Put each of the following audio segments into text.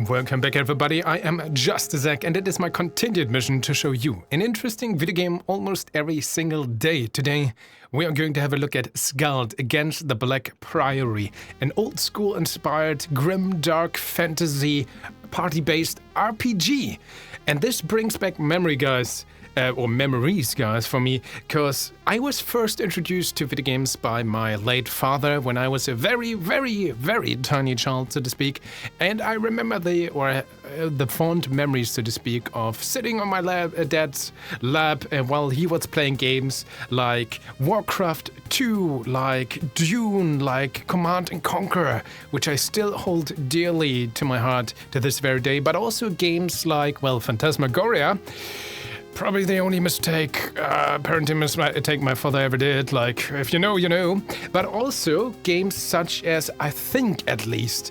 Welcome back everybody, I am JustDaZack and it is my continued mission to show you an interesting video game almost every single day. Today we are going to have a look at SKALD against the Black Priory, an old school inspired grimdark fantasy party-based RPG. And this brings back memories guys for me, because I was first introduced to video games by my late father when I was a very, very, very tiny child, so to speak. And I remember the fond memories, so to speak, of sitting on my dad's lap while he was playing games like Warcraft 2, like Dune, like Command and Conquer, which I still hold dearly to my heart to this very day, but also games like, well, Phantasmagoria. Probably the only parenting mistake my father ever did, like, if you know, you know. But also games such as, I think at least,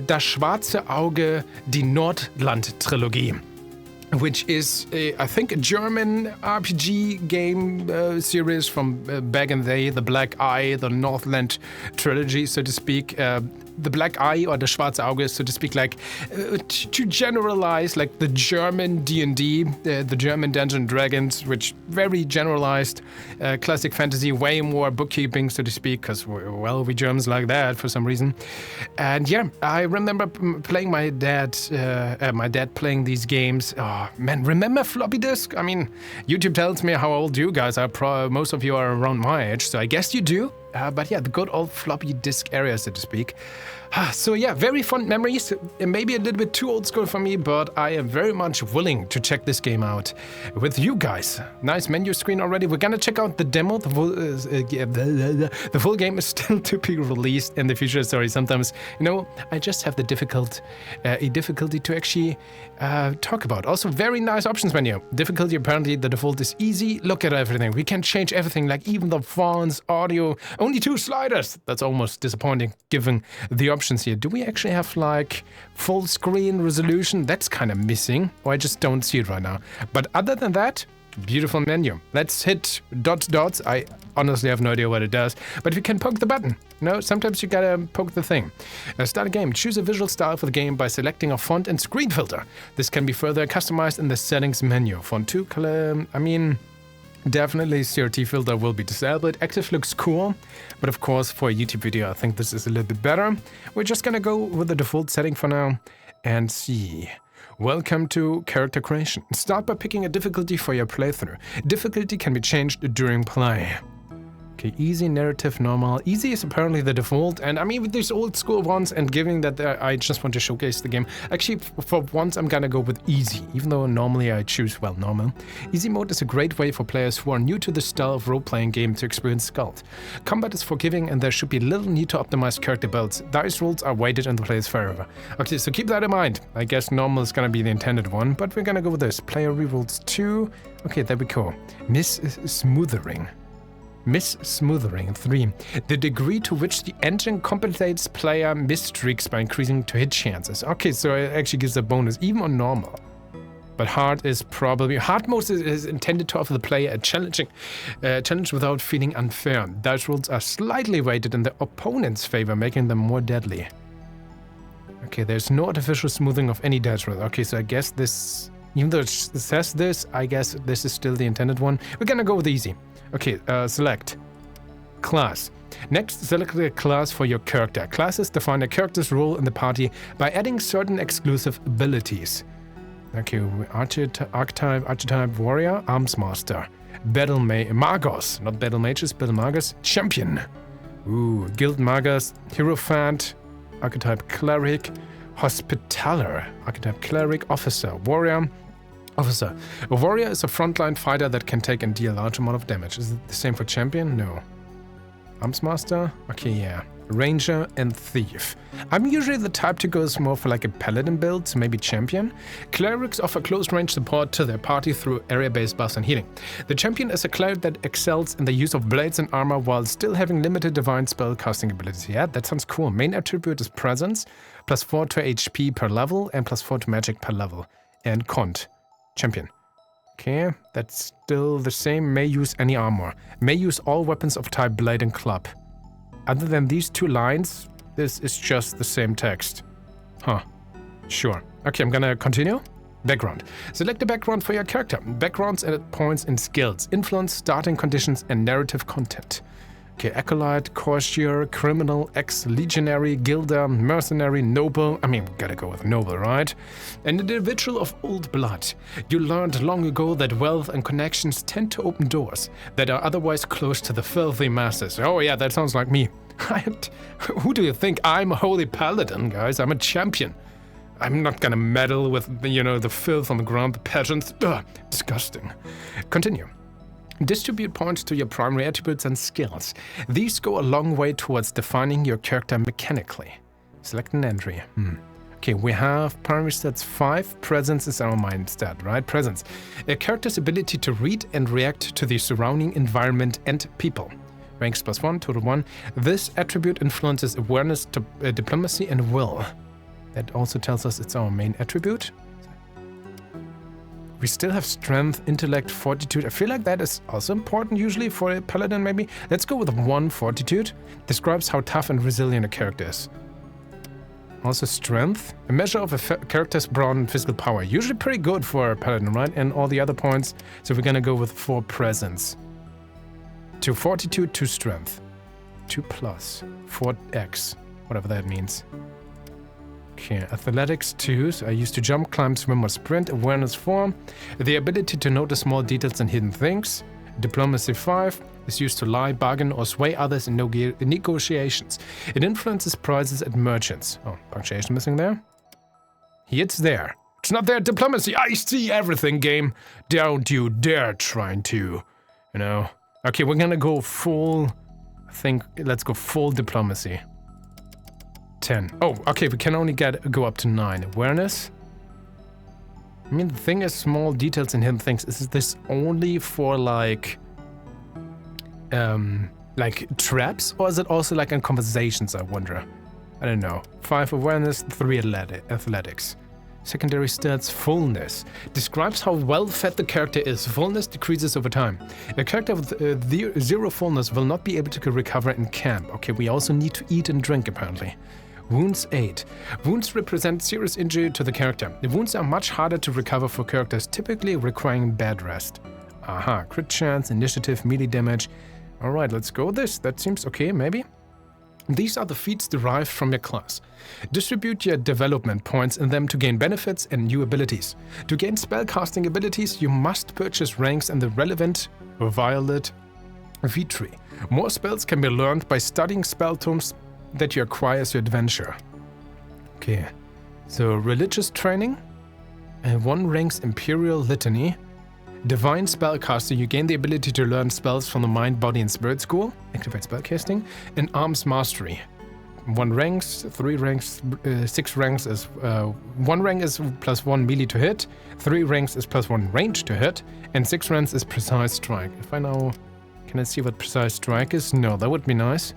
Das Schwarze Auge, die Nordland-Trilogie, which is, I think, a German RPG game series from back in the day, the Black Eye, the Northland trilogy, so to speak. The Black Eye or the Schwarze Auge, so to speak, like to generalize, like the German D&D, the German Dungeons & Dragons, which very generalized classic fantasy, way more bookkeeping, so to speak, because, well, we Germans like that for some reason. And yeah, I remember playing my dad playing these games. Oh man, remember floppy disk? I mean, YouTube tells me how old you guys are. Most of you are around my age, so I guess you do. But yeah, the good old floppy disk area, so to speak. So yeah, very fond memories. Maybe a little bit too old school for me, but I am very much willing to check this game out with you guys. Nice menu screen already. We're gonna check out the demo. The full game is still to be released in the future. Sorry, sometimes, you know, I just have the difficulty to actually talk about. Also, very nice options menu. Difficulty, apparently the default is easy. Look at everything. We can change everything, like even the fonts, audio. Only 2 sliders. That's almost disappointing given the options here. Do we actually have like full screen resolution? That's kind of missing, or I just don't see it right now. But other than that, beautiful menu. Let's hit dots. I honestly have no idea what it does, but we can poke the button. No, sometimes you gotta poke the thing. Start a game. Choose a visual style for the game by selecting a font and screen filter. This can be further customized in the settings menu. Font 2 color, definitely CRT filter will be disabled. Active looks cool, but of course for a YouTube video I think this is a little bit better. We're just gonna go with the default setting for now and see. Welcome to character creation. Start by picking a difficulty for your playthrough. Difficulty can be changed during play. Okay, easy, narrative, normal. Easy is apparently the default, and I mean with these old school ones, and given that I just want to showcase the game, actually for once I'm gonna go with easy, even though normally I choose, well, normal. Easy mode is a great way for players who are new to the style of role-playing game to experience SKALD. Combat is forgiving and there should be little need to optimize character builds. Dice rolls are weighted in the players forever. Okay, so keep that in mind. I guess normal is gonna be the intended one, but we're gonna go with this. Player rerolls 2. Okay, there we go. Miss Smoothering 3. The degree to which the engine compensates player misstreaks by increasing to hit chances. Okay, so it actually gives a bonus, even on normal. But hard mode is intended to offer the player a challenge without feeling unfair. Dice rolls are slightly weighted in the opponent's favor, making them more deadly. Okay, there's no artificial smoothing of any dice roll. Okay, so I guess this, even though it says this, I guess this is still the intended one. We're gonna go with easy. Okay, select class. Next, select a class for your character. Classes define a character's role in the party by adding certain exclusive abilities. Okay, archetype, warrior, arms master, battle magos, not battle mages, battle magos, champion. Ooh, guild magus, hierophant, archetype cleric, hospitaller, archetype cleric, officer, warrior. Officer. A warrior is a frontline fighter that can take and deal a large amount of damage. Is it the same for champion? No. Arms master? Okay, yeah. Ranger and thief. I'm usually the type to go more for like a paladin build, so maybe champion. Clerics offer close range support to their party through area-based buffs and healing. The champion is a cleric that excels in the use of blades and armor while still having limited divine spell casting ability. Yeah, that sounds cool. Main attribute is presence, +4 to HP per level and +4 to magic per level. And cont. Champion. Okay, that's still the same. May use any armor. May use all weapons of type blade and club. Other than these 2 lines, this is just the same text. Huh. Sure. Okay, I'm gonna continue. Background. Select the background for your character. Backgrounds and points in skills, influence, starting conditions, and narrative content. Okay, acolyte, courtier, criminal, ex-legionary, guilder, mercenary, noble. I mean, we gotta go with noble, right? An individual of old blood. You learned long ago that wealth and connections tend to open doors that are otherwise closed to the filthy masses. Oh yeah, that sounds like me. Who do you think? I'm a holy paladin, guys. I'm a champion. I'm not gonna meddle with, the filth on the ground, the peasants. Ugh, disgusting. Continue. Distribute points to your primary attributes and skills. These go a long way towards defining your character mechanically. Select an entry. Okay, we have primary stats 5. Presence is our main stat, right? Presence. A character's ability to read and react to the surrounding environment and people. Ranks +1, total 1. This attribute influences awareness, diplomacy, and will. That also tells us it's our main attribute. We still have strength, intellect, fortitude. I feel like that is also important usually for a paladin maybe. Let's go with 1 fortitude. Describes how tough and resilient a character is. Also strength. A measure of a character's brawn and physical power. Usually pretty good for a paladin, right? And all the other points. So we're gonna go with 4 presence. 2 fortitude, 2 strength. 2 plus. 4x. Whatever that means. Okay, athletics 2, so I used to jump, climb, swim, or sprint. Awareness 4, the ability to notice small details and hidden things. Diplomacy 5 is used to lie, bargain, or sway others in negotiations. It influences prices at merchants. Oh, punctuation missing there? It's there. It's not there. Diplomacy. I see everything, game. Don't you dare trying to, Okay, we're gonna go full. Let's go full diplomacy. 10. Oh, okay, we can only go up to 9. Awareness. I mean, the thing is, small details and hidden things. Is this only for like traps, or is it also like in conversations? I wonder. I don't know. 5 awareness, 3 athletics. Secondary stats, fullness. Describes how well fed the character is. Fullness decreases over time. A character with 0 fullness will not be able to recover in camp. Okay, we also need to eat and drink apparently. Wounds 8. Wounds represent serious injury to the character. The wounds are much harder to recover for characters, typically requiring bed rest. Aha, crit chance, initiative, melee damage. Alright, let's go with this. That seems okay, maybe? These are the feats derived from your class. Distribute your development points in them to gain benefits and new abilities. To gain spellcasting abilities, you must purchase ranks in the relevant violet feat tree. More spells can be learned by studying spell tomes that you acquire as you adventure. Okay, so religious training, 1 ranks Imperial Litany, Divine Spellcaster, you gain the ability to learn spells from the Mind, Body, and Spirit School, activate spellcasting, and Arms Mastery. 1 ranks, 3 ranks, 6 ranks is 1 rank is +1 melee to hit, 3 ranks is +1 range to hit, and 6 ranks is Precise Strike. If I now, can I see what Precise Strike is? No, that would be nice.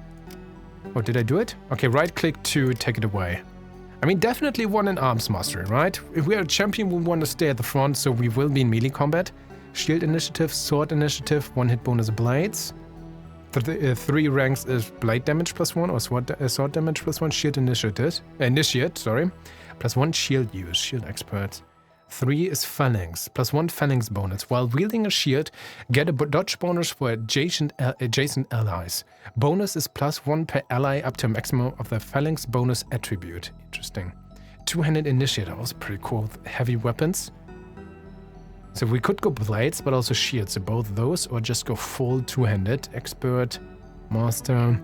Oh, did I do it? Okay, right click to take it away. I mean, definitely 1 in Arms Mastery, right? If we are a champion, we want to stay at the front, so we will be in melee combat. Shield initiative, sword initiative, 1 hit bonus blades. 3 ranks is blade damage +1 or sword damage +1. Shield initiate, sorry. +1 shield use, shield expert. 3 is phalanx, +1 phalanx bonus. While wielding a shield, get a dodge bonus for adjacent allies. Bonus is +1 per ally up to a maximum of the phalanx bonus attribute. Interesting. 2-handed initiate, also pretty cool with heavy weapons. So we could go blades, but also shields, so both those, or just go full 2-handed. Expert, master.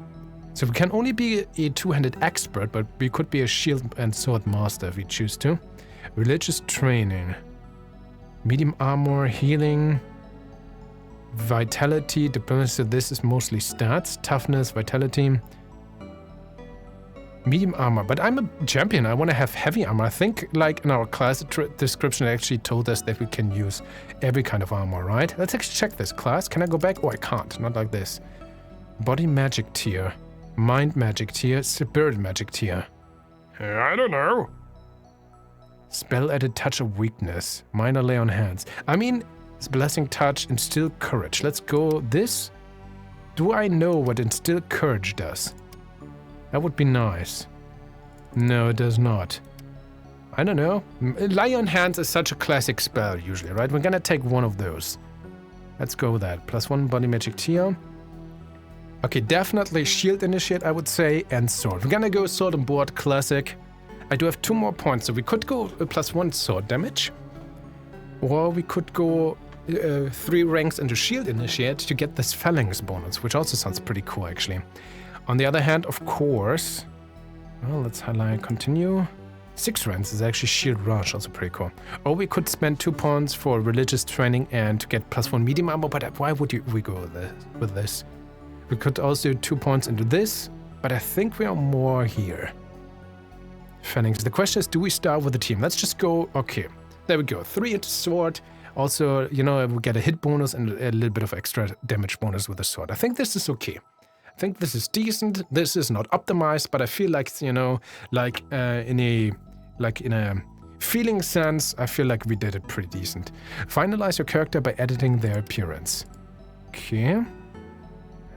So we can only be a 2-handed expert, but we could be a shield and sword master if we choose to. Religious training. Medium armor, healing, vitality, diplomacy. So this is mostly stats. Toughness, vitality. Medium armor, but I'm a champion. I want to have heavy armor. I think, like in our class description, it actually told us that we can use every kind of armor, right? Let's actually check this class. Can I go back? Oh, I can't. Not like this. Body magic tier. Mind magic tier. Spirit magic tier. I don't know. Spell added touch of weakness. Minor lay on hands. I mean, it's blessing touch, instill courage. Let's go this. Do I know what instill courage does? That would be nice. No, it does not. I don't know. Lay on Hands is such a classic spell usually, right? We're gonna take one of those. Let's go with that. +1 body magic tier. Okay, definitely Shield Initiate, I would say, and Sword. We're gonna go Sword on board, classic. I do have 2 more points, so we could go +1 Sword damage. Or we could go 3 ranks into Shield Initiate to get this Phalanx bonus, which also sounds pretty cool, actually. On the other hand, of course... Well, let's highlight continue. 6 ranks is actually Shield Rush, also pretty cool. Or we could spend 2 points for religious training and to get +1 medium armor, but why would we go with this? We could also do 2 points into this, but I think we are more here. Phalanx. The question is, do we start with the team? Let's just go, okay. There we go, 3 into sword. Also, you know, we get a hit bonus and a little bit of extra damage bonus with the sword. I think this is okay. I think this is decent. This is not optimized, but I feel like, you know, like in a feeling sense, I feel like we did it pretty decent. Finalize your character by editing their appearance. Okay.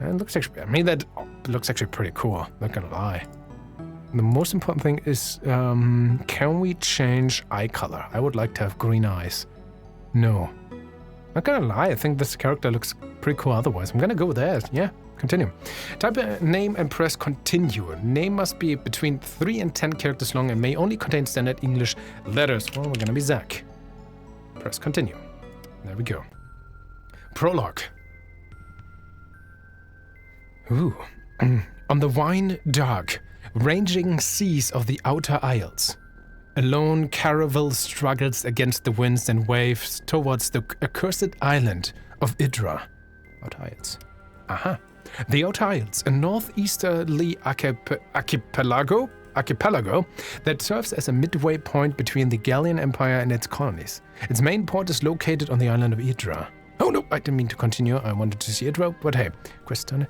And it looks actually, I mean, that looks actually pretty cool, not gonna lie. The most important thing is, can we change eye color? I would like to have green eyes. No. Not gonna lie, I think this character looks pretty cool otherwise. I'm gonna go with that, yeah. Continue. Type a name and press continue. Name must be between 3 and 10 characters long and may only contain standard English letters. Well, we're gonna be Zack. Press continue. There we go. Prologue. Ooh. On the wine dark, ranging seas of the Outer Isles, a lone caravel struggles against the winds and waves towards the accursed island of Idra. Outer Isles. Aha. The Outer Isles, a northeasterly archipelago that serves as a midway point between the Gallian Empire and its colonies. Its main port is located on the island of Idra. Oh no, I didn't mean to continue. I wanted to see Idra, but hey, quest done.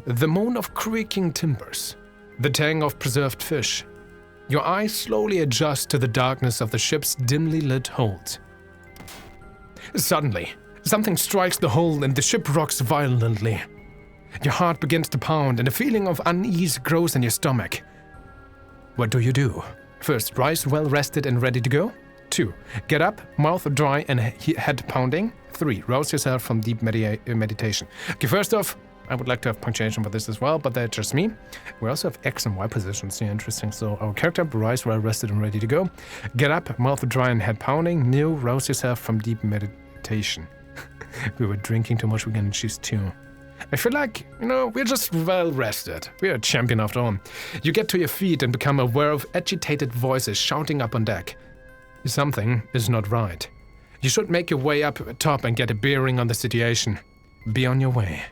The moan of creaking timbers. The tang of preserved fish. Your eyes slowly adjust to the darkness of the ship's dimly lit hold. Suddenly, something strikes the hull and the ship rocks violently. Your heart begins to pound and a feeling of unease grows in your stomach. What do? First, rise well rested and ready to go. 2. Get up, mouth dry and head pounding. 3. Rouse yourself from deep meditation. Okay, first off, I would like to have punctuation for this as well, but that's just me. We also have X and Y positions, yeah, interesting. So our character, rise well rested and ready to go. Get up, mouth dry and head pounding. No, rouse yourself from deep meditation. We were drinking too much, we're gonna choose 2. I feel like, you know, we're just well rested. We're a champion after all. You get to your feet and become aware of agitated voices shouting up on deck. Something is not right. You should make your way up top and get a bearing on the situation. Be on your way.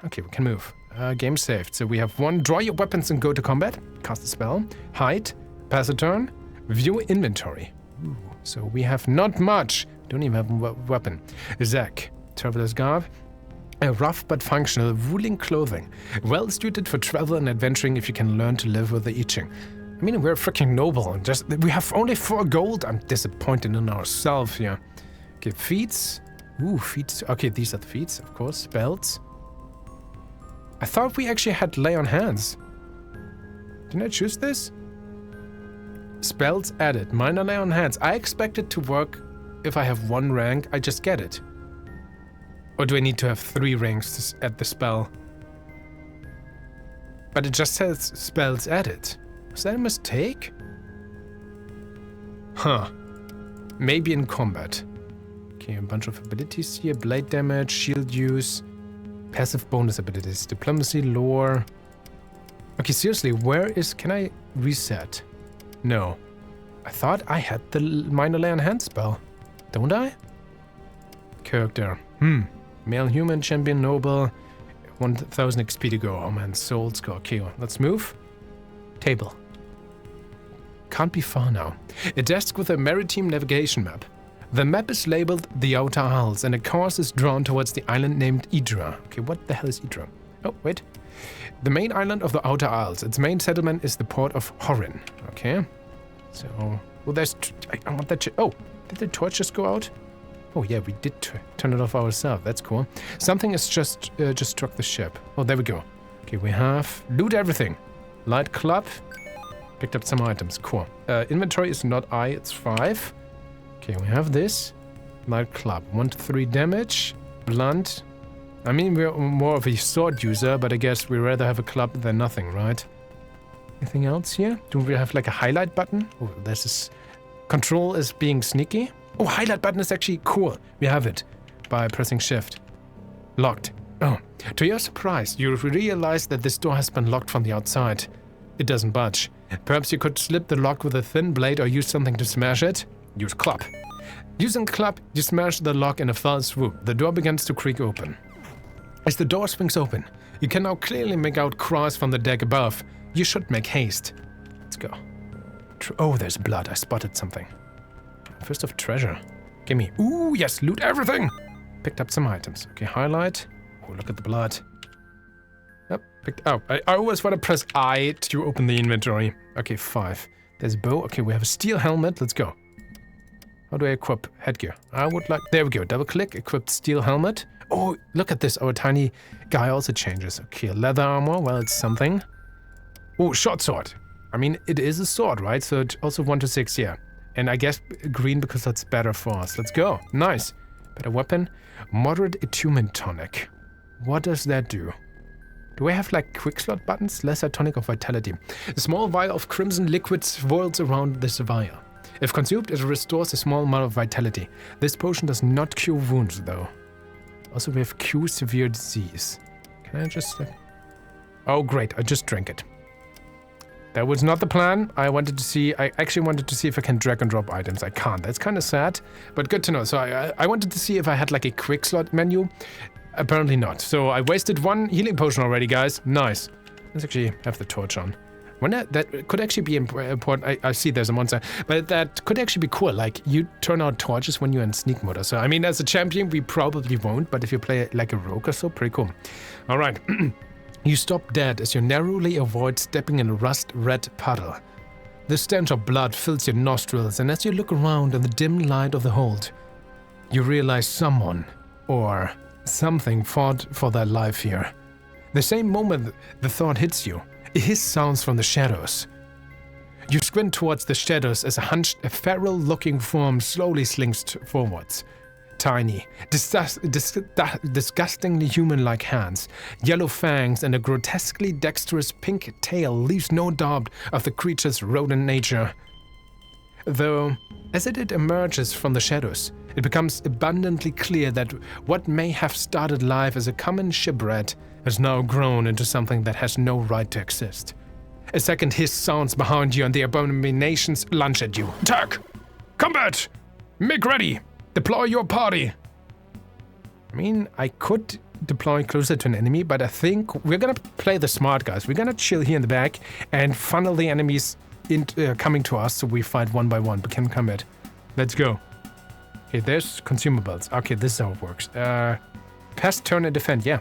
Okay, we can move. Game saved. So we have 1. Draw your weapons and go to combat. Cast a spell. Hide. Pass a turn. View inventory. Ooh, so we have not much. Don't even have a weapon. Zack. Traveler's garb. A rough but functional ruling clothing. Well suited for travel and adventuring if you can learn to live with the I Ching. I mean, we're freaking noble. We have only 4 gold. I'm disappointed in ourselves here. Okay, feats. Ooh, feats. Okay, these are the feats, of course. Belts. I thought we actually had lay on hands. Didn't I choose this? Spells added. Minor lay on hands. I expect it to work if I have 1 rank. I just get it. Or do I need to have 3 ranks to add the spell? But it just says spells added. Was that a mistake? Huh. Maybe in combat. Okay, a bunch of abilities here. Blade damage, shield use, passive bonus abilities, diplomacy, lore. Okay, seriously, where is... Can I reset? No. I thought I had the minor lay on hand spell. Don't I? Character. Male human, champion, noble. 1000 XP to go. Oh man, soul score. Okay, let's move. Table. Can't be far now. A desk with a maritime navigation map. The map is labeled the Outer Isles and a course is drawn towards the island named Idra. Okay, what the hell is Idra? Oh, wait. The main island of the Outer Isles. Its main settlement is the port of Horin. Okay. So, well, there's... I want that... Oh, did the torch just go out? Oh yeah, we did turn it off ourselves. That's cool. Something has just struck the ship. Oh, there we go. Okay, we have... Loot everything. Light club. Picked up some items. Cool. Inventory is not I, it's 5. Okay, we have this. Light club. 1 to 3 damage. Blunt. I mean, we're more of a sword user, but I guess we rather have a club than nothing, right? Anything else here? Do we have like a highlight button? Oh, this is... Control is being sneaky. Oh, highlight button is actually cool. We have it by pressing shift. Locked. Oh, to your surprise, you realize that this door has been locked from the outside. It doesn't budge. Perhaps you could slip the lock with a thin blade or use something to smash it. Use club. Using club, you smash the lock in a fell swoop. The door begins to creak open. As the door swings open, you can now clearly make out cries from the deck above. You should make haste. Let's go. Oh, there's blood. I spotted something. First of treasure. Gimme. Ooh, yes, loot everything. Picked up some items. Okay, highlight. Oh, look at the blood. Yep, picked up. I always want to press I to open the inventory. Okay, 5. There's a bow. Okay, we have a steel helmet. Let's go. How do I equip headgear? I would like... There we go. Double click. Equipped steel helmet. Oh, look at this. Our tiny guy also changes. Okay, leather armor. Well, it's something. Oh, short sword. I mean, it is a sword, right? So it's also 1 to 6, yeah. And I guess green because that's better for us. Let's go. Nice. Better weapon. Moderate attunement tonic. What does that do? Do we have like quick slot buttons? Lesser tonic of vitality. A small vial of crimson liquid swirls around this vial. If consumed, it restores a small amount of vitality. This potion does not cure wounds, though. Also, we have cure severe disease. Can I just... Oh, great. I just drank it. That was not the plan. I actually wanted to see if I can drag and drop items. I can't. That's kind of sad, but good to know. So I wanted to see if I had like a quick slot menu. Apparently not. So I wasted 1 healing potion already, guys. Nice. Let's actually have the torch on. That could actually be important. I see there's a monster, but that could actually be cool. Like, you turn out torches when you're in sneak mode. So, I mean, as a champion, we probably won't, but if you play like a rogue or so, pretty cool. All right. You stop dead as you narrowly avoid stepping in a rust-red puddle. The stench of blood fills your nostrils, and as you look around in the dim light of the hold, you realize someone, or something, fought for their life here. The same moment the thought hits you, a hiss sounds from the shadows. You squint towards the shadows as a feral-looking form slowly slinks forwards. Tiny, disgustingly human-like hands, yellow fangs, and a grotesquely dexterous pink tail leaves no doubt of the creature's rodent nature. Though, as it emerges from the shadows, it becomes abundantly clear that what may have started life as a common shipwreck has now grown into something that has no right to exist. A second hiss sounds behind you and the abominations lunge at you. Attack! Combat! Make ready! Deploy your party! I mean, I could deploy closer to an enemy, but I think we're gonna play the smart guys. We're gonna chill here in the back and funnel the enemies coming to us so we fight one by one. Become combat. Let's go. Okay, there's consumables. Okay, this is how it works. Pass turn and defend. Yeah.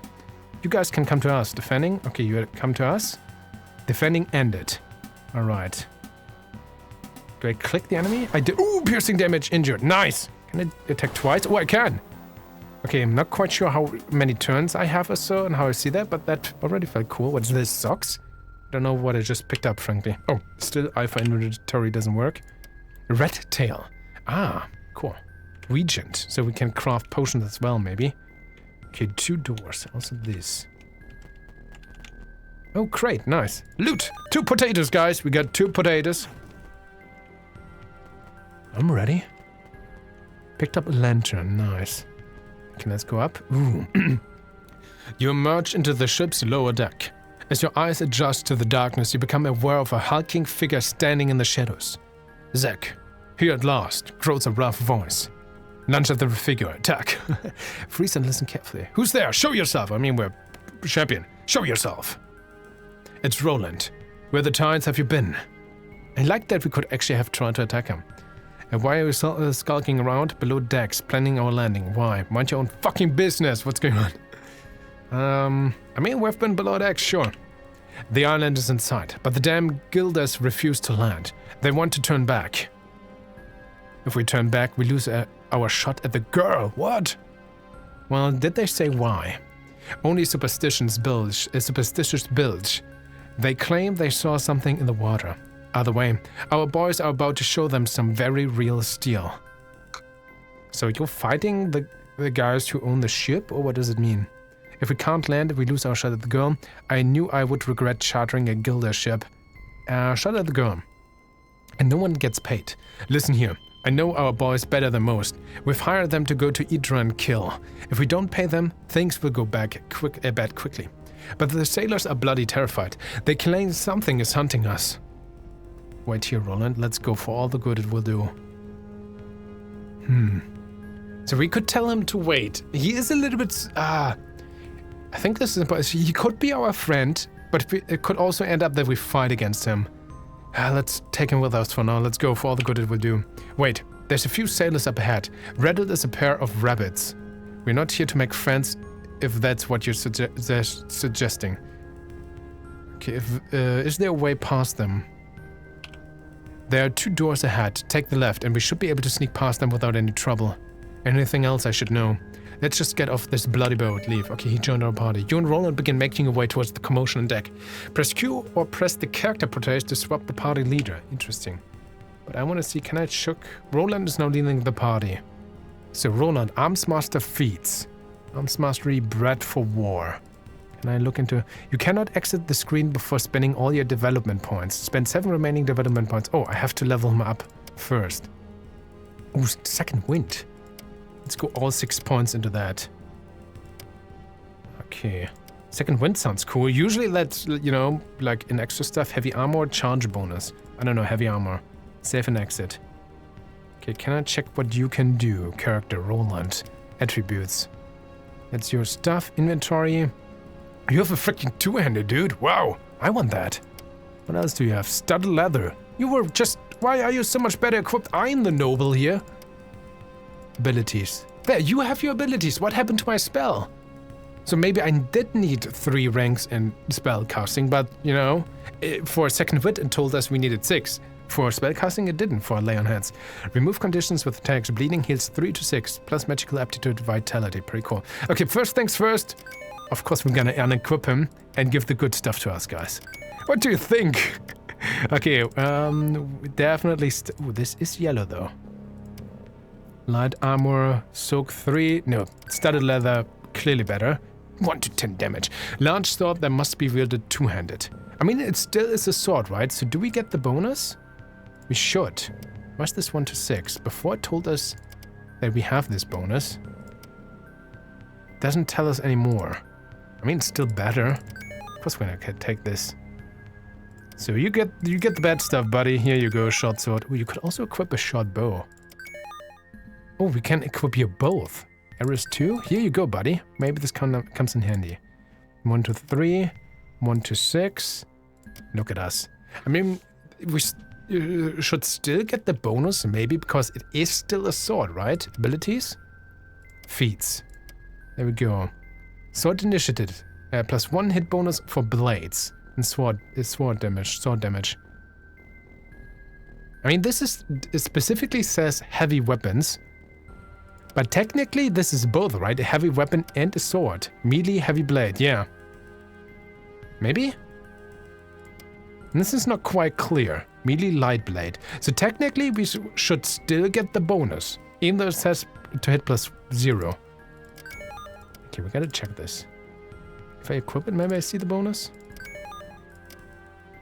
You guys can come to us. Defending. Okay, you come to us. Defending ended. Alright. Do I click the enemy? I did. Ooh, piercing damage injured. Nice! Can I attack twice? Oh, I can! Okay, I'm not quite sure how many turns I have or so and how I see that, but that already felt cool. What's this? Socks? I don't know what I just picked up, frankly. Oh, still Alpha inventory doesn't work. Red tail. Ah, cool. Regent. So we can craft potions as well, maybe. Okay, 2 doors. Also this. Oh, great. Nice. Loot! 2 potatoes, guys. We got 2 potatoes. I'm ready. Picked up a lantern. Nice. Okay, let's go up. Ooh. You emerge into the ship's lower deck. As your eyes adjust to the darkness, you become aware of a hulking figure standing in the shadows. Zack, here at last, grows a rough voice. Lunge at the figure. Attack. Freeze and listen carefully. Who's there? Show yourself. I mean, we're champion. Show yourself. It's Roland. Where the tides have you been? I like that we could actually have tried to attack him. And why are we skulking around below decks, planning our landing? Why? Mind your own fucking business. What's going on? I mean, we've been below decks, sure. The island is in sight, but the damn guilders refuse to land. They want to turn back. If we turn back, we lose our shot at the girl. What? Well, did they say why? Only superstitious bilge. They claim they saw something in the water. Other way. Our boys are about to show them some very real steel. So you're fighting the guys who own the ship, or what does it mean? If we can't land, if we lose our shot at the girl, I knew I would regret chartering a Gilder ship. Shot at the girl. And no one gets paid. Listen here. I know our boys better than most. We've hired them to go to Idra and kill. If we don't pay them, things will go bad quickly. But the sailors are bloody terrified. They claim something is hunting us. Wait here, Roland. Let's go for all the good it will do. So we could tell him to wait. He is a little bit... I think this is important. He could be our friend, but it could also end up that we fight against him. Let's take him with us for now. Let's go for all the good it will do. Wait, there's a few sailors up ahead. Rattled as a pair of rabbits. We're not here to make friends, if that's what you're suggesting. Okay, is there a way past them? There are 2 doors ahead. Take the left, and we should be able to sneak past them without any trouble. Anything else I should know? Let's just get off this bloody boat. Leave. Okay, he joined our party. You and Roland begin making your way towards the commotion on deck. Press Q or press the character portraits to swap the party leader. Interesting. But I want to see, can I shook? Roland is now leading the party. So Roland, Arms Master feats. Arms Mastery bred for war. Can I look into... You cannot exit the screen before spending all your development points. Spend 7 remaining development points. Oh, I have to level him up first. Ooh, second wind. Let's go all 6 points into that. Okay. Second wind sounds cool. Usually that's, you know, like in extra stuff, heavy armor, charge bonus. I don't know, heavy armor. Save and exit. Okay, can I check what you can do? Character, Roland. Attributes. That's your stuff, inventory. You have a freaking 2-hander, dude. Wow, I want that. What else do you have? Studded leather. You were just... Why are you so much better equipped? I'm the noble here. Abilities. There, you have your abilities. What happened to my spell? So maybe I did need 3 ranks in spell casting, but, you know, for second wit it told us we needed 6. For spellcasting it didn't, for lay on hands. Remove conditions with attacks. Bleeding heals 3 to 6, plus magical aptitude, vitality. Pretty cool. Okay, first things first. Of course we're gonna unequip him and give the good stuff to us, guys. What do you think? Okay, definitely... Ooh, this is yellow, though. Light armor, soak 3. No, studded leather, clearly better. 1 to 10 damage. Large sword that must be wielded 2-handed. I mean, it still is a sword, right? So do we get the bonus? We should. Why's this 1 to 6? Before it told us that we have this bonus. Doesn't tell us anymore. I mean, it's still better. Of course we're gonna take this. So you get the bad stuff, buddy. Here you go, short sword. Oh, you could also equip a short bow. Oh, we can equip you both. Arrows 2? Here you go, buddy. Maybe this comes in handy. 1 to 3. 1 to 6. Look at us. I mean, we should still get the bonus, maybe, because it is still a sword, right? Abilities? Feats. There we go. Sword initiative. Plus 1 hit bonus for blades. And sword damage. I mean, this is... It specifically says heavy weapons. But technically, this is both, right? A heavy weapon and a sword. Melee, heavy blade, yeah. Maybe? And this is not quite clear. Melee, light blade. So technically, we should still get the bonus. Even though it says to hit plus 0. Okay, we gotta check this. If I equip it, maybe I see the bonus?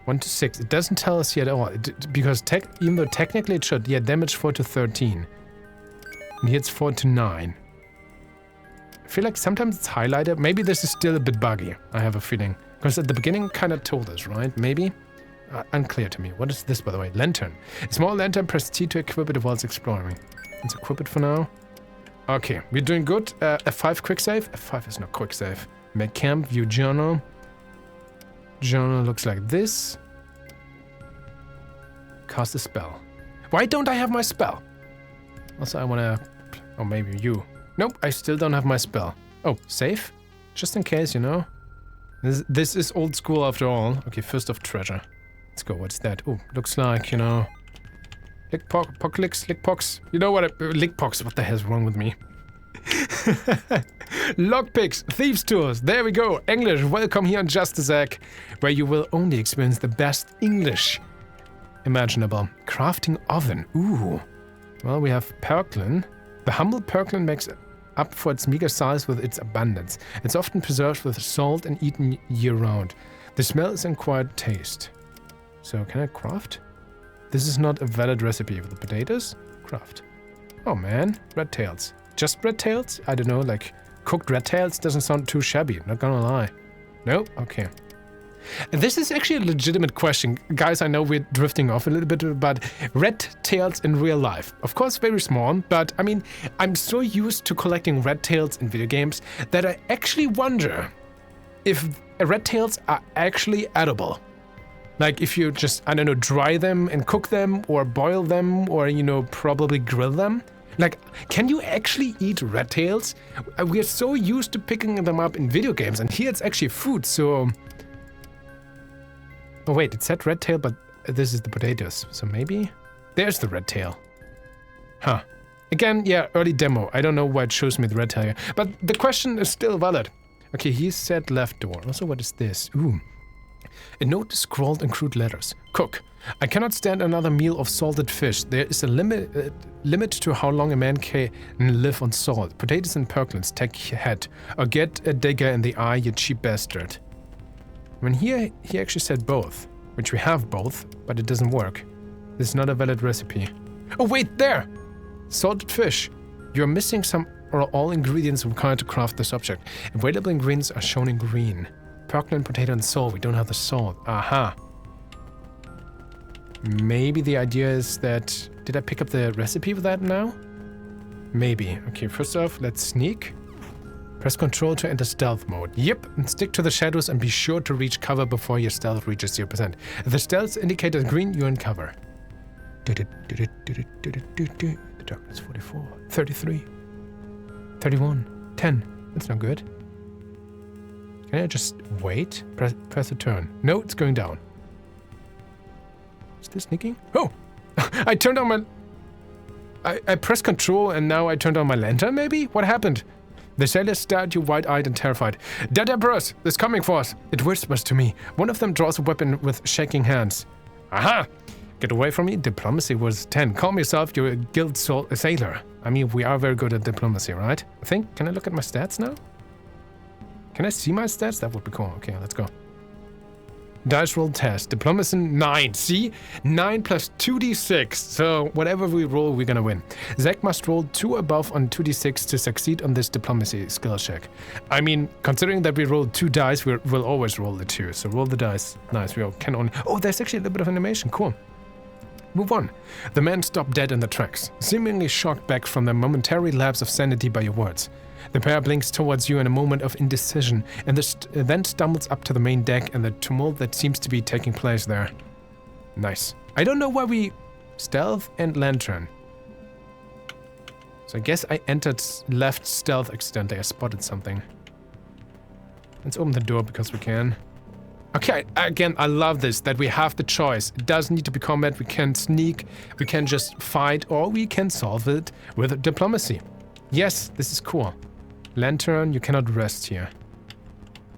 1 to 6. It doesn't tell us yet at all. Because even though technically it should. Yeah, damage 4 to 13. And here it's 4 to 9. I feel like sometimes it's highlighted. Maybe this is still a bit buggy, I have a feeling. Because at the beginning it kind of told us, right? Maybe? Unclear to me. What is this, by the way? Lantern. A small lantern, press T to equip it whilst exploring. Let's equip it for now. Okay, we're doing good. F5 quick save. F5 is not quick save. Make camp, view journal. Journal looks like this. Cast a spell. Why don't I have my spell? Also, I wanna... Oh, maybe you. Nope, I still don't have my spell. Oh, save? Just in case, you know? This is old school after all. Okay, first off, treasure. Let's go, what's that? Oh, looks like, you know... Lickpox. You know what? Lickpox, what the hell's wrong with me? Lockpicks, thieves tours, there we go. English, welcome here on JustDaZack, where you will only experience the best English. imaginable. Crafting oven. Ooh. Well, we have Perklin. The humble Perklin makes up for its meager size with its abundance. It's often preserved with salt and eaten year-round. The smell is an acquired taste. So, can I craft? This is not a valid recipe. For the potatoes? Craft. Oh man, red tails. Just red tails? I don't know, like cooked red tails doesn't sound too shabby, not gonna lie. No? Okay. This is actually a legitimate question. Guys, I know we're drifting off a little bit, but red tails in real life. Of course, very small, but I mean, I'm so used to collecting red tails in video games that I actually wonder if red tails are actually edible. Like if you just, I don't know, dry them and cook them or boil them or, you know, probably grill them. Like, can you actually eat red tails? We are so used to picking them up in video games, and here it's actually food, so... Oh wait, it said red tail, but this is the potatoes, so maybe? There's the red tail. Huh. Again, yeah, early demo. I don't know why it shows me the red tail here, but the question is still valid. Okay, he said left door. Also, what is this? Ooh. A note is scrawled in crude letters. Cook. I cannot stand another meal of salted fish. There is a limit to how long a man can live on salt. Potatoes and Perklins, take head. Or get a dagger in the eye, you cheap bastard. When here, he actually said both. Which we have both, but it doesn't work. This is not a valid recipe. Oh wait, there! Salted fish. You're missing some or all ingredients required to craft this object. Available ingredients are shown in green. Perklin, potato, and salt. We don't have the salt. Aha. Maybe the idea is that... Did I pick up the recipe for that now? Maybe. Okay, first off, let's sneak. Press Control to enter stealth mode. Yep, and stick to the shadows and be sure to reach cover before your stealth reaches 0%. If the stealth indicator is green, you're in cover. The darkness 44, 33, 31, 10. That's not good. Can I just wait? Press a turn. No, it's going down. Is this sneaking? Oh! I turned on my... I pressed Control and now I turned on my lantern, maybe? What happened? The sailors stare at you wide-eyed and terrified. Dead Emperors is coming for us. It whispers to me. One of them draws a weapon with shaking hands. Aha! Get away from me. Diplomacy was 10. Calm yourself. You're a guild sailor. I mean, we are very good at diplomacy, right? I think. Can I look at my stats now? Can I see my stats? That would be cool. Okay, let's go. Dice roll test. Diplomacy 9. See? 9 plus 2d6. So whatever we roll, we're gonna win. Zack must roll 2 above on 2d6 to succeed on this diplomacy skill check. I mean, considering that we rolled 2 dice, we'll always roll the 2. So roll the dice. Nice. We can only... Oh, there's actually a little bit of animation. Cool. Move on. The men stop dead in their tracks, seemingly shocked back from their momentary lapse of sanity by your words. The pair blinks towards you in a moment of indecision and then stumbles up to the main deck and the tumult that seems to be taking place there. Nice. I don't know why we... Stealth and lantern. So I guess I entered left stealth accidentally. I spotted something. Let's open the door because we can. Okay, again, I love this, that we have the choice. It doesn't need to be combat, we can sneak, we can just fight, or we can solve it with diplomacy. Yes, this is cool. Lantern, you cannot rest here.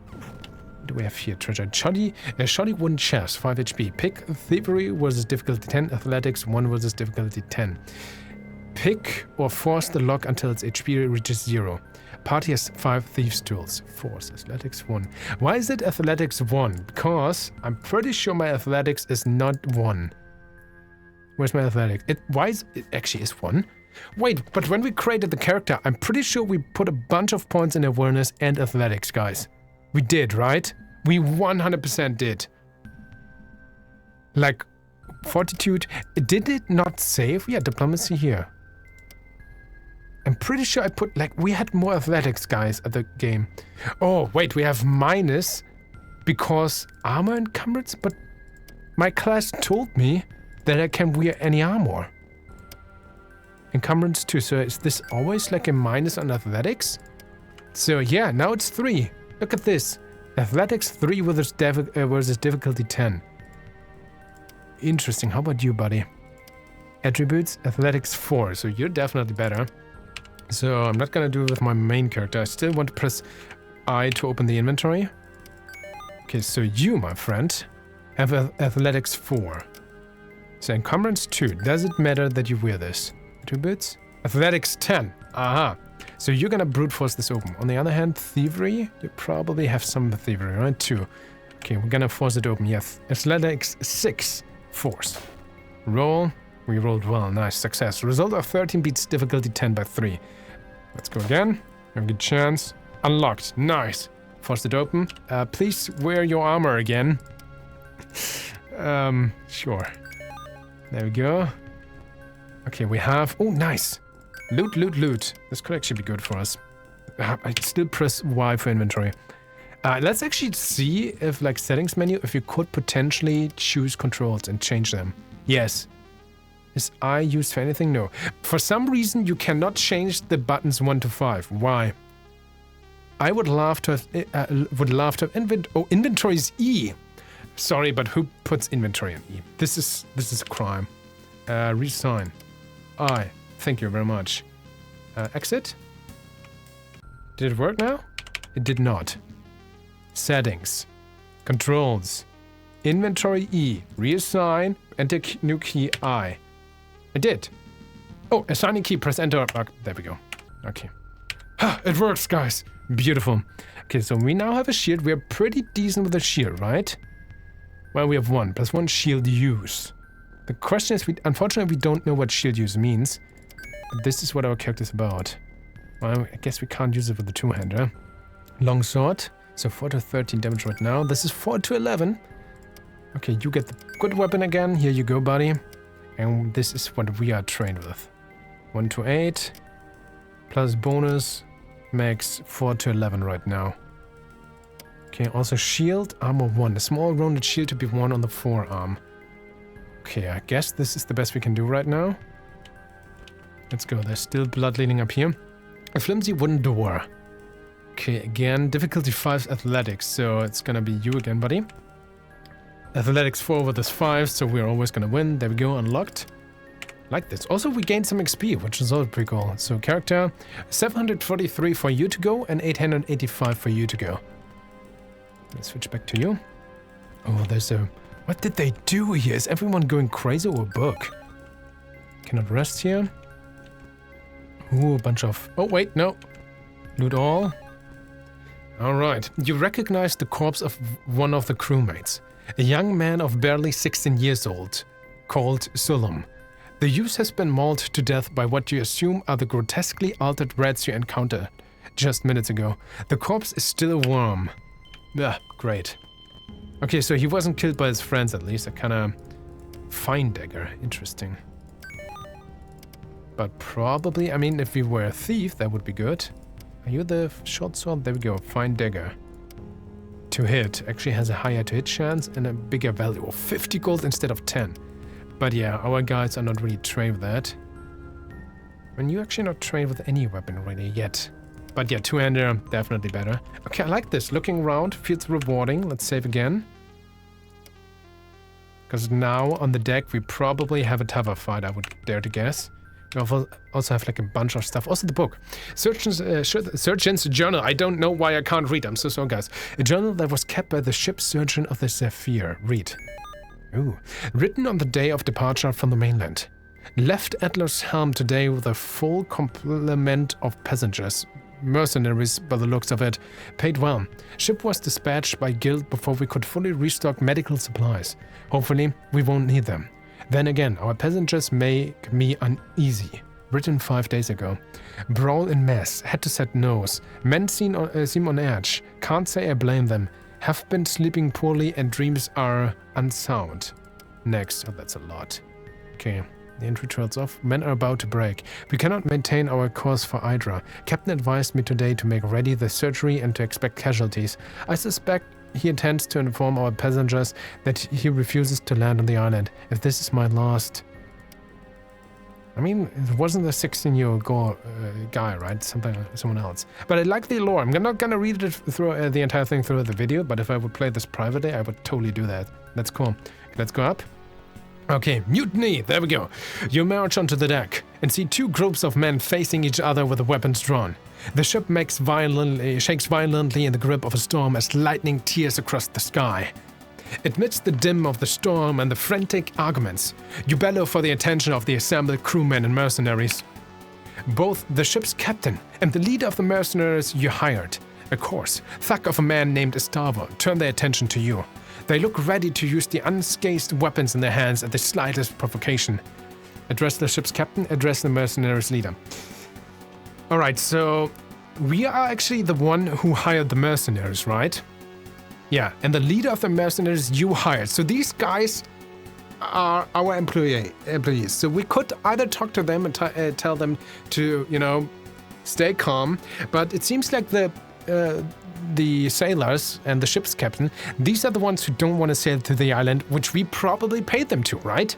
What do we have here? Treasure. A shoddy wooden chest, 5 HP. Pick thievery versus difficulty 10, athletics 1 versus difficulty 10. Pick or force the lock until its HP reaches 0. Party has 5 thieves' tools. Force, athletics 1. Why is it athletics 1? Because I'm pretty sure my athletics is not 1. Where's my athletics? Why is it actually is 1? Wait, but when we created the character, I'm pretty sure we put a bunch of points in awareness and athletics, guys. We did, right? We 100% did. Like, fortitude. Did it not save? Yeah, diplomacy here. I'm pretty sure I put, like, we had more athletics, guys, at the game. Oh, wait, we have minus because armor encumbrance? But my class told me that I can wear any armor. Encumbrance 2, so is this always like a minus on athletics? So yeah, now it's 3. Look at this. Athletics 3 versus difficulty 10. Interesting, how about you, buddy? Attributes, athletics 4, so you're definitely better. So I'm not gonna do it with my main character. I still want to press I to open the inventory. Okay, so you, my friend, have athletics 4. So encumbrance 2. Does it matter that you wear this? 2 bits? Athletics 10. Aha. So you're gonna brute force this open. On the other hand, thievery, you probably have some thievery, right? 2. Okay, we're gonna force it open, yes. Athletics 6. Force. Roll. We rolled well, nice, success. Result of 13 beats difficulty 10 by 3. Let's go again. Have a good chance. Unlocked, nice. Force it open. Please wear your armor again. Sure. There we go. Okay, we have... Oh, nice. Loot, loot, loot. This could actually be good for us. I still press Y for inventory. Let's actually see if, like, settings menu, if you could potentially choose controls and change them. Yes. Is I used for anything? No. For some reason, you cannot change the buttons 1 to 5. Why? I would love to have, inventory is E. Sorry, but who puts inventory in E? This is a crime. Resign. I. Thank you very much. Exit. Did it work now? It did not. Settings. Controls. Inventory E. Reassign. Enter new key I. I did. Oh, assigning key. Press enter. There we go. Okay. It works, guys. Beautiful. Okay, so we now have a shield. We're pretty decent with the shield, right? Well, we have 1. Plus 1 shield use. The question is, unfortunately, we don't know what shield use means. But this is what our character's about. Well, I guess we can't use it with the two-hander. Longsword. So 4 to 13 damage right now. This is 4 to 11. Okay, you get the good weapon again. Here you go, buddy. And this is what we are trained with. 1 to 8. Plus bonus. Max 4 to 11 right now. Okay, also shield. Armor 1. A small rounded shield to be worn on the forearm. Okay, I guess this is the best we can do right now. Let's go. There's still blood leading up here. A flimsy wooden door. Okay, again, difficulty 5 athletics, so it's gonna be you again, buddy. Athletics 4 with this 5, so we're always gonna win. There we go, unlocked. Like this. Also, we gained some XP, which is also pretty cool. So, character, 743 for you to go, and 885 for you to go. Let's switch back to you. Oh, there's a... What did they do here? Is everyone going crazy or a book? Cannot rest here. Ooh, a bunch of... Oh, wait, no. Loot all. Alright. You recognize the corpse of one of the crewmates. A young man of barely 16 years old, called Sulam. The youth has been mauled to death by what you assume are the grotesquely altered rats you encountered just minutes ago. The corpse is still warm. Ah, great. Okay, so he wasn't killed by his friends at least. A kind of fine dagger. Interesting. But probably, I mean, if we were a thief, that would be good. Are you the short sword? There we go. Fine dagger. To hit. Actually has a higher to hit chance and a bigger value of 50 gold instead of 10. But yeah, our guys are not really trained with that. And you're actually not trained with any weapon really yet. But yeah, two-hander, definitely better. Okay, I like this. Looking around feels rewarding. Let's save again. Because now on the deck we probably have a tougher fight, I would dare to guess. We also have like a bunch of stuff. Also the book. Surgeon's journal. I don't know why I can't read. I'm so sorry, guys. A journal that was kept by the ship's surgeon of the Zephyr. Read. Ooh. Written on the day of departure from the mainland. Left Adler's Helm today with a full complement of passengers. Mercenaries, by the looks of it. Paid well. Ship was dispatched by guild before we could fully restock medical supplies. Hopefully, we won't need them. Then again, our passengers make me uneasy. Written 5 days ago. Brawl in mess. Had to set nose. Men seem on edge. Can't say I blame them. Have been sleeping poorly and dreams are unsound. Next. Oh, that's a lot. Okay. The entry trails off. Men are about to break. We cannot maintain our course for Hydra. Captain advised me today to make ready the surgery and to expect casualties. I suspect he intends to inform our passengers that he refuses to land on the island. If this is my last... I mean, it wasn't a 16-year-old guy, right? Someone else. But I like the lore. I'm not gonna read it through the entire thing through the video, but if I would play this privately, I would totally do that. That's cool. Let's go up. Okay, mutiny, there we go. You march onto the deck and see 2 groups of men facing each other with the weapons drawn. The ship shakes violently in the grip of a storm as lightning tears across the sky. Amidst the dim of the storm and the frantic arguments, you bellow for the attention of the assembled crewmen and mercenaries. Both the ship's captain and the leader of the mercenaries you hired, a coarse thug of a man named Estavo, turn their attention to you. They look ready to use the unscathed weapons in their hands at the slightest provocation. Address the ship's captain, address the mercenaries' leader. Alright, so we are actually the one who hired the mercenaries, right? Yeah, and the leader of the mercenaries you hired. So these guys are our employees. So we could either talk to them and tell them to, you know, stay calm. But it seems like the sailors and the ship's captain, these are the ones who don't want to sail to the island, which we probably paid them to, right?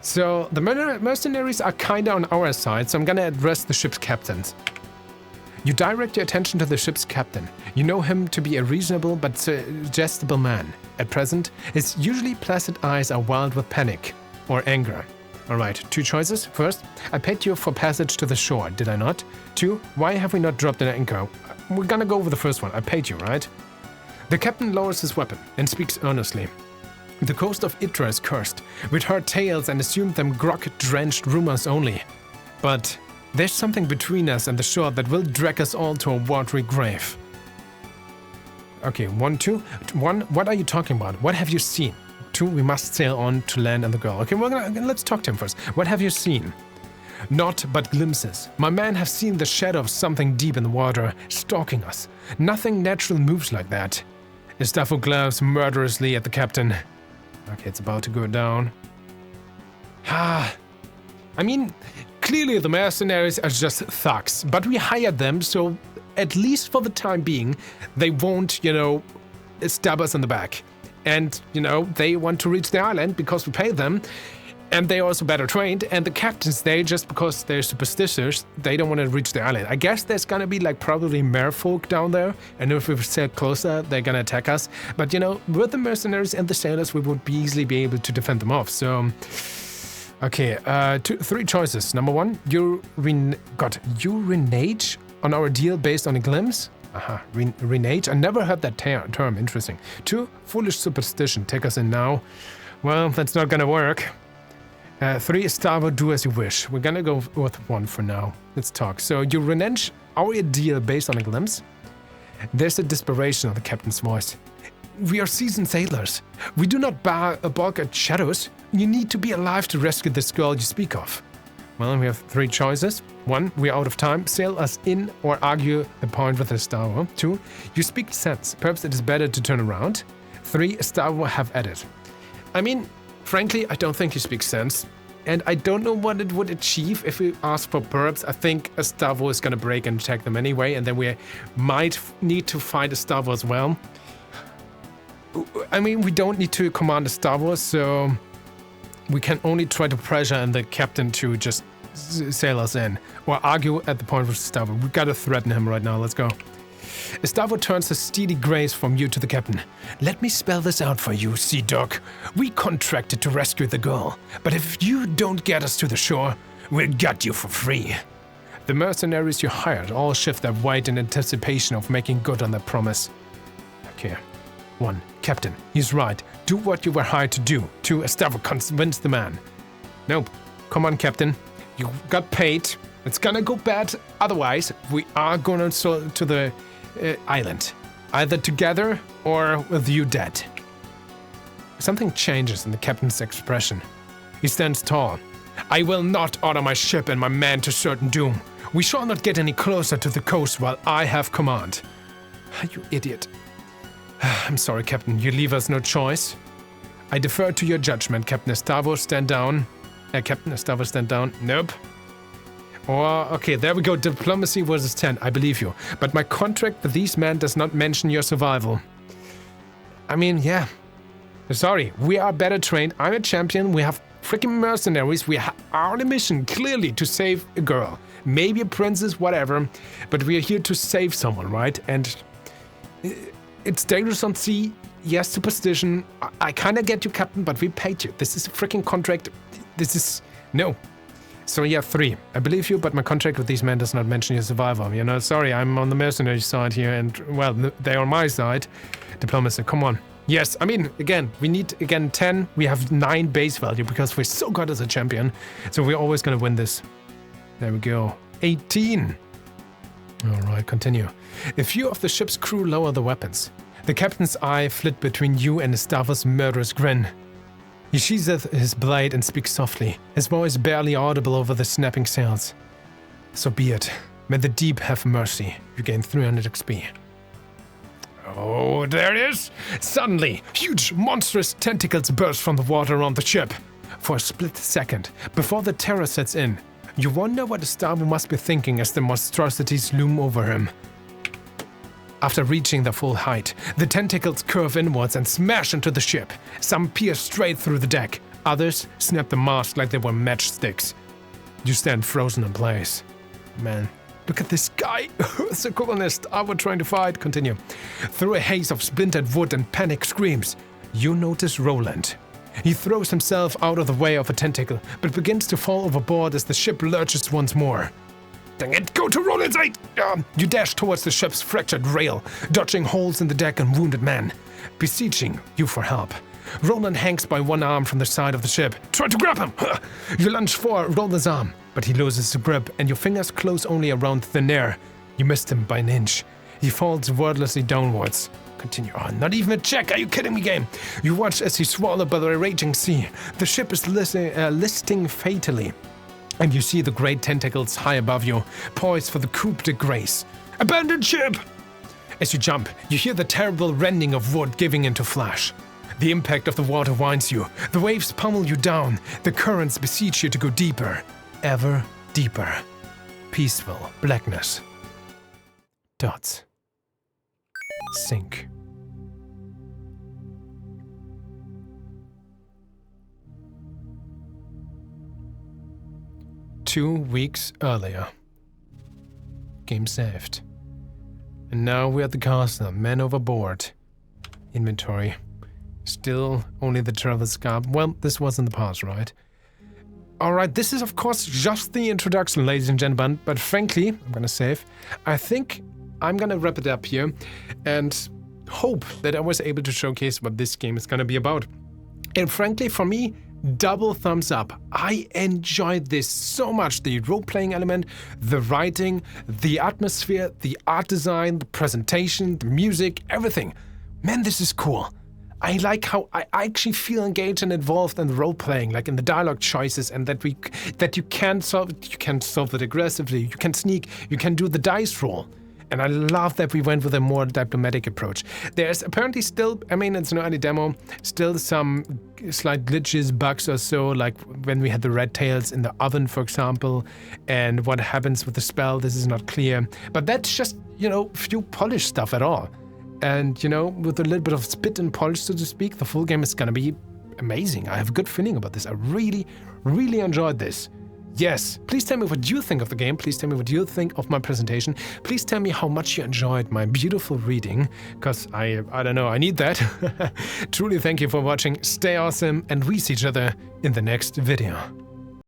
So the mercenaries are kinda on our side, so I'm gonna address the ship's captains. You direct your attention to the ship's captain. You know him to be a reasonable but suggestible man. At present, his usually placid eyes are wild with panic or anger. Alright, 2 choices. First, I paid you for passage to the shore, did I not? 2, why have we not dropped an anchor? We're gonna go over the first one. I paid you, right? The captain lowers his weapon and speaks earnestly. The coast of Itra is cursed. We'd heard tales and assumed them grog-drenched rumors only. But there's something between us and the shore that will drag us all to a watery grave. Okay, 1, 2. 1, what are you talking about? What have you seen? 2, we must sail on to land and the girl. Okay, let's talk to him first. What have you seen? Naught but glimpses. My men have seen the shadow of something deep in the water, stalking us. Nothing natural moves like that. Estavo glares murderously at the captain. Okay, it's about to go down. I mean, clearly the mercenaries are just thugs, but we hired them, so at least for the time being, they won't, you know, stab us in the back. And, you know, they want to reach the island because we pay them, and they're also better trained, and the captains, they, just because they're superstitious, they don't want to reach the island. I guess there's gonna be, like, probably merfolk down there, and if we sail closer, they're gonna attack us. But, you know, with the mercenaries and the sailors, we would easily be able to defend them off, so... Okay, 3 choices. Number 1, urinate on our deal based on a glimpse? Aha, renage? I never heard that term, interesting. 2, foolish superstition, take us in now. Well, that's not gonna work. 3, Estavo, do as you wish. We're gonna go with 1 for now. Let's talk. So, you renege our deal based on a glimpse? There's a desperation on the captain's voice. We are seasoned sailors. We do not balk at shadows. You need to be alive to rescue this girl you speak of. Well, we have 3 choices. 1, we are out of time. Sail us in or argue the point with Estavo. 2, you speak sense. Perhaps it is better to turn around. 3, Estavo, have at it. I mean, frankly, I don't think he speaks sense. And I don't know what it would achieve if we ask for perps. I think Estavo is going to break and attack them anyway. And then we might need to fight Estavo as well. I mean, we don't need to command Estavo, so we can only try to pressure the captain to just sail us in. Or argue at the point with Estavo. We gotta threaten him right now, let's go. Estavo turns a steady gaze from you to the captain. Let me spell this out for you, Sea Dog. We contracted to rescue the girl, but if you don't get us to the shore, we'll gut you for free. The mercenaries you hired all shift their weight in anticipation of making good on their promise. Okay. 1, Captain, he's right. Do what you were hired to do. 2, Estavo, convince the man. Nope. Come on, Captain. You got paid. It's gonna go bad. Otherwise, we are going to the island. Either together or with you dead. Something changes in the captain's expression. He stands tall. I will not order my ship and my men to certain doom. We shall not get any closer to the coast while I have command. You idiot. I'm sorry, Captain. You leave us no choice. I defer to your judgment, Captain Estavo. Stand down. Captain Estavo, stand down. Nope. Or, okay, there we go. Diplomacy versus 10. I believe you. But my contract with these men does not mention your survival. I mean, yeah. Sorry. We are better trained. I'm a champion. We have freaking mercenaries. We are on a mission, clearly, to save a girl. Maybe a princess, whatever. But we are here to save someone, right? And... it's dangerous on sea. Yes, superstition. I kind of get you, Captain, but we paid you. This is a freaking contract. This is... no. So yeah, 3. I believe you, but my contract with these men does not mention your survival. Sorry, I'm on the mercenary side here, and, well, they're on my side. Diplomacy, come on. Yes, I mean, again, we need, 10. We have 9 base value because we're so good as a champion. So we're always going to win this. There we go. 18. All right, continue. A few of the ship's crew lower the weapons. The captain's eye flit between you and Stavros' murderous grin. He sheatheth his blade and speaks softly, his voice barely audible over the snapping sails. So be it. May the deep have mercy. You gain 300 XP. Oh, there it is! Suddenly, huge, monstrous tentacles burst from the water around the ship. For a split second, before the terror sets in, you wonder what Gustavo must be thinking as the monstrosities loom over him. After reaching their full height, the tentacles curve inwards and smash into the ship. Some pierce straight through the deck, others snap the mast like they were matchsticks. You stand frozen in place. Man, look at this guy! It's a colonist I was trying to fight. Continue. Through a haze of splintered wood and panic screams, you notice Roland. He throws himself out of the way of a tentacle, but begins to fall overboard as the ship lurches once more. Dang it, go to Roland's aid! You dash towards the ship's fractured rail, dodging holes in the deck and wounded men, beseeching you for help. Roland hangs by one arm from the side of the ship. Try to grab him! You lunge for Roland's arm, but he loses the grip and your fingers close only around thin air. You missed him by an inch. He falls wordlessly downwards. Continue on. Not even a check. Are you kidding me, game? You watch as he's swallowed by the raging sea. The ship is listing fatally. And you see the great tentacles high above you, poised for the coup de grace. Abandoned ship! As you jump, you hear the terrible rending of wood giving into flash. The impact of the water winds you. The waves pummel you down. The currents beseech you to go deeper. Ever deeper. Peaceful blackness. Dots. Sink. Two weeks earlier. Game saved. And now we're at the castle. Men overboard. Inventory. Still only the travel scarp. Well, this was in the past, right? Alright, this is of course just the introduction, ladies and gentlemen. But frankly, I'm gonna save. I think I'm gonna wrap it up here. And hope that I was able to showcase what this game is gonna be about. And frankly, for me, double thumbs up. I enjoyed this so much. The role-playing element, the writing, the atmosphere, the art design, the presentation, the music, everything. Man, this is cool. I like how I actually feel engaged and involved in the role-playing, like in the dialogue choices, and that you can solve it aggressively, you can sneak, you can do the dice roll. And I love that we went with a more diplomatic approach. There's apparently still, I mean, it's an early demo, still some slight glitches, bugs or so, like when we had the red tails in the oven, for example, and what happens with the spell, this is not clear. But that's just, you know, few polished stuff at all. And, you know, with a little bit of spit and polish, so to speak, the full game is gonna be amazing. I have a good feeling about this. I really, really enjoyed this. Yes, please tell me what you think of the game. Please tell me what you think of my presentation. Please tell me how much you enjoyed my beautiful reading, because I don't know, I need that. Truly thank you for watching. Stay awesome, and we see each other in the next video.